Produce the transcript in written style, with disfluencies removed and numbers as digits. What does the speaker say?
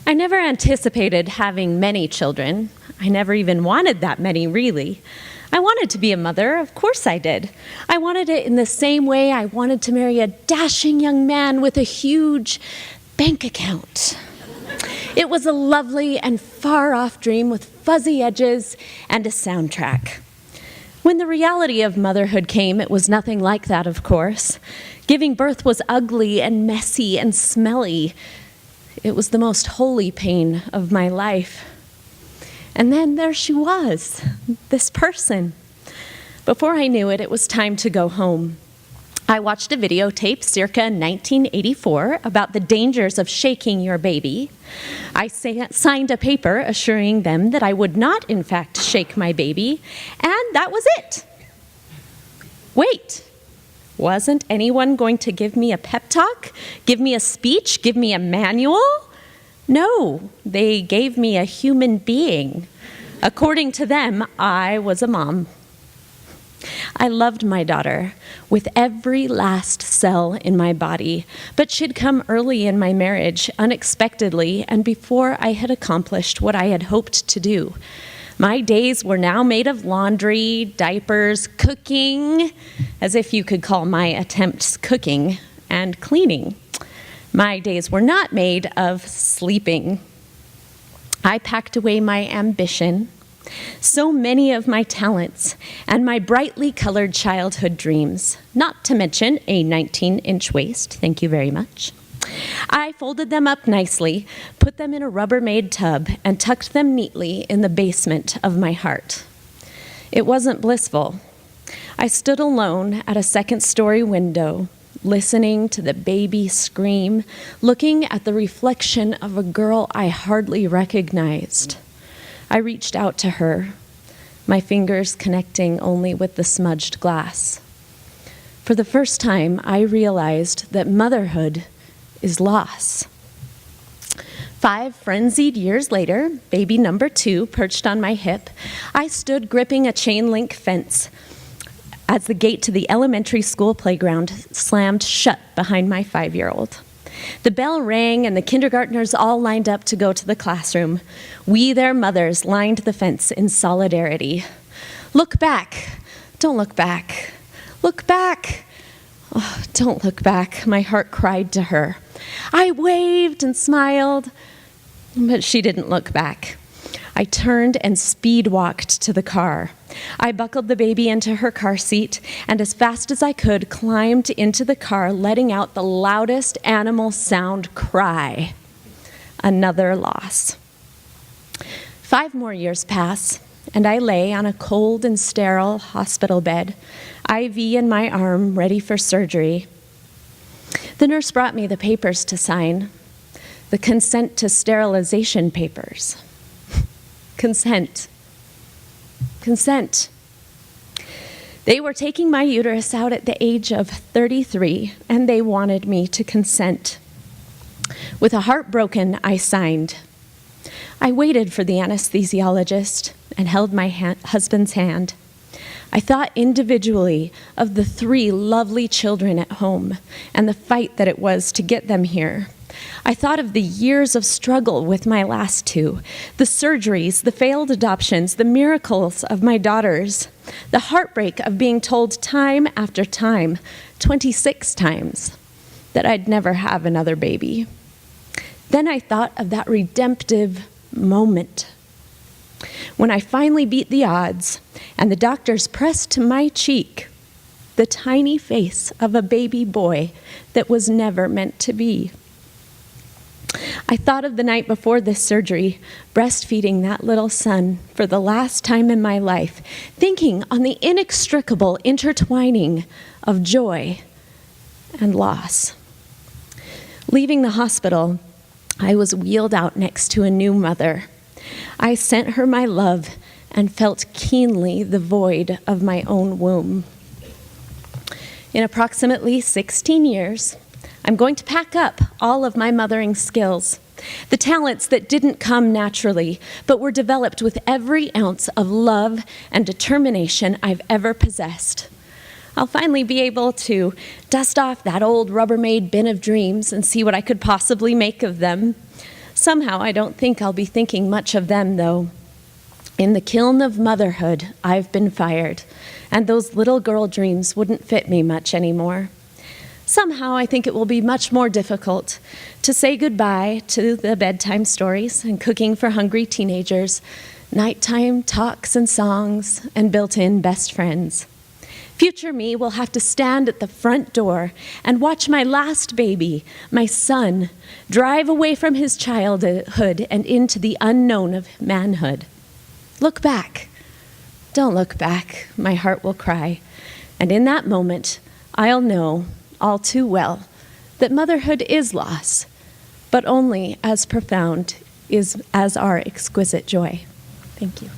I never anticipated having many children. I never even wanted that many, really. I wanted to be a mother, of course I did. I wanted it in the same way I wanted to marry a dashing young man with a huge bank account. It was a lovely and far-off dream with fuzzy edges and a soundtrack. When the reality of motherhood came, it was nothing like that, of course. Giving birth was ugly and messy and smelly. It was the most holy pain of my life. And then there she was, this person. Before I knew it, it was time to go home. I watched a videotape circa 1984 about the dangers of shaking your baby. I signed a paper assuring them that I would not, in fact, shake my baby, and that was it. Wait, wasn't anyone going to give me a pep talk, give me a speech, give me a manual? No, they gave me a human being. According to them, I was a mom. I loved my daughter with every last cell in my body, but she'd come early in my marriage, unexpectedly, and before I had accomplished what I had hoped to do. My days were now made of laundry, diapers, cooking, as if you could call my attempts cooking, and cleaning. My days were not made of sleeping. I packed away my ambition, so many of my talents, and my brightly colored childhood dreams, not to mention a 19-inch waist, thank you very much. I folded them up nicely, put them in a Rubbermaid tub, and tucked them neatly in the basement of my heart. It wasn't blissful. I stood alone at a second-story window, listening to the baby scream, looking at the reflection of a girl I hardly recognized. I reached out to her, my fingers connecting only with the smudged glass. For the first time, I realized that motherhood is loss. 5 frenzied years later, baby number 2 perched on my hip, I stood gripping a chain-link fence as the gate to the elementary school playground slammed shut behind my 5-year-old. The bell rang and the kindergartners all lined up to go to the classroom. We, their mothers, lined the fence in solidarity. Look back. Don't look back. Look back. Oh, don't look back, my heart cried to her. I waved and smiled, but she didn't look back. I turned and speed-walked to the car. I buckled the baby into her car seat and as fast as I could climbed into the car, letting out the loudest animal sound cry. Another loss. 5 more years pass, and I lay on a cold and sterile hospital bed, IV in my arm, ready for surgery. The nurse brought me the papers to sign, the consent to sterilization papers. Consent. Consent. They were taking my uterus out at the age of 33, and they wanted me to consent. With a heart broken, I signed. I waited for the anesthesiologist and held my husband's hand. I thought individually of the 3 lovely children at home and the fight that it was to get them here. I thought of the years of struggle with my last 2, the surgeries, the failed adoptions, the miracles of my daughters, the heartbreak of being told time after time, 26 times, that I'd never have another baby. Then I thought of that redemptive moment when I finally beat the odds and the doctors pressed to my cheek the tiny face of a baby boy that was never meant to be. I thought of the night before this surgery, breastfeeding that little son for the last time in my life, thinking on the inextricable intertwining of joy and loss. Leaving the hospital, I was wheeled out next to a new mother. I sent her my love and felt keenly the void of my own womb. In approximately 16 years, I'm going to pack up all of my mothering skills, the talents that didn't come naturally, but were developed with every ounce of love and determination I've ever possessed. I'll finally be able to dust off that old Rubbermaid bin of dreams and see what I could possibly make of them. Somehow I don't think I'll be thinking much of them, though. In the kiln of motherhood, I've been fired, and those little girl dreams wouldn't fit me much anymore. Somehow I think it will be much more difficult to say goodbye to the bedtime stories and cooking for hungry teenagers, nighttime talks and songs, and built-in best friends. Future me will have to stand at the front door and watch my last baby, my son, drive away from his childhood and into the unknown of manhood. Look back. Don't look back, my heart will cry. And in that moment, I'll know all too well that motherhood is loss, but only as profound as our exquisite joy. Thank you.